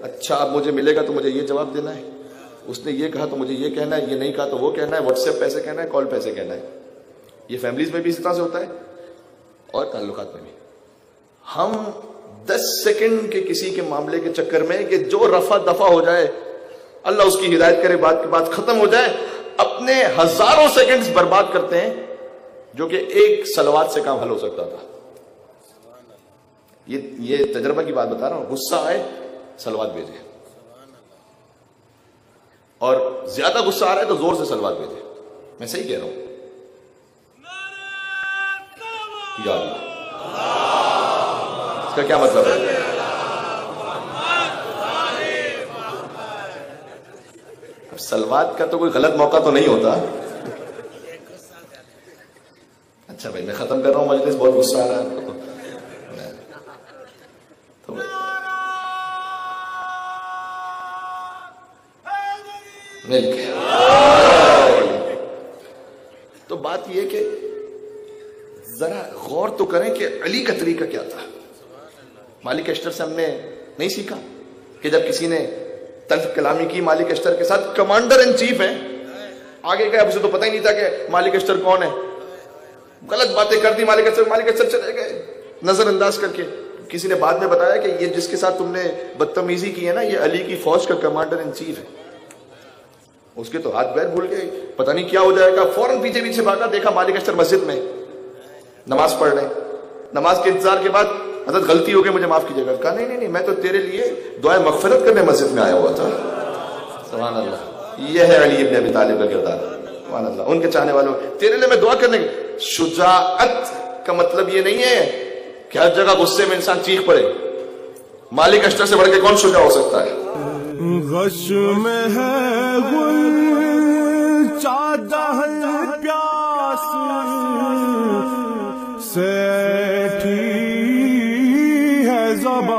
اچھا اب مجھے ملے گا تو مجھے یہ جواب دینا ہے، اس نے یہ کہا تو مجھے یہ کہنا ہے، یہ نہیں کہا تو وہ کہنا ہے، واٹس ایپ پیسے کہنا ہے، کال پیسے کہنا ہے. یہ فیملیز میں بھی اسی طرح سے ہوتا ہے اور تعلقات میں بھی. ہم 10 سیکنڈ کے کسی کے معاملے کے چکر میں کہ جو رفع دفع ہو جائے، اللہ اس کی ہدایت کرے، بات کی بات ختم ہو جائے، اپنے ہزاروں سیکنڈز برباد کرتے ہیں جو کہ ایک صلوات سے کام حل ہو سکتا تھا. یہ تجربہ کی بات بتا رہا ہوں. غصہ آئے صلوات بھیجے، اور زیادہ غصہ آ رہا ہے تو زور سے صلوات بھیجے. میں صحیح کہہ رہا ہوں؟ یا اللہ، اس کا کیا مطلب ہے؟ صلوات کا تو کوئی غلط موقع تو نہیں ہوتا. اچھا بھائی میں ختم کر رہا ہوں مجلس، بہت غصہ آ رہا ہے آپ کو تو مل کے. تو بات یہ کہ ذرا غور تو کریں کہ علی کا طریقہ کیا تھا. مالک اشتر سے ہم نے نہیں سیکھا کہ جب کسی نے تلخ کلامی کی مالک اشتر کے ساتھ، کمانڈر ان چیف ہیں، آگے گئے، اب اسے تو پتہ ہی نہیں تھا کہ مالک اشتر کون ہے، غلط باتیں کر دی مالک اشتر چلے گئے نظر انداز کر کے. کسی نے بعد میں بتایا کہ یہ جس کے ساتھ تم نے بدتمیزی کی ہے نا، یہ علی کی فوج کا کمانڈر ان چیف ہے. اس کے تو ہاتھ پیر بھول گئے، پتہ نہیں کیا ہو جائے گا. فوراً پیچھے پیچھے بھاگا، دیکھا مالک اشتر مسجد میں نماز پڑھ رہے. نماز کے انتظار کے بعد، حضرت غلطی ہو گئی مجھے معاف کیجیے گا. کہا نہیں میں تو تیرے لیے دعائے مغفرت کرنے مسجد میں آیا ہوا تھا. سبحان اللہ، یہ ہے علی ابن ابی طالب کا کردار. سبحان اللہ. ان کے چاہنے والوں، تیرے لیے میں دعا کرنے. شجاعت کا مطلب یہ نہیں ہے کہ ہر جگہ غصے میں انسان چیخ پڑے. مالک اشتر سے بڑھ کے کون شجاع ہو سکتا ہے؟ غش میں ہے گل چادہ پیاس سے ٹھی ہے زبان.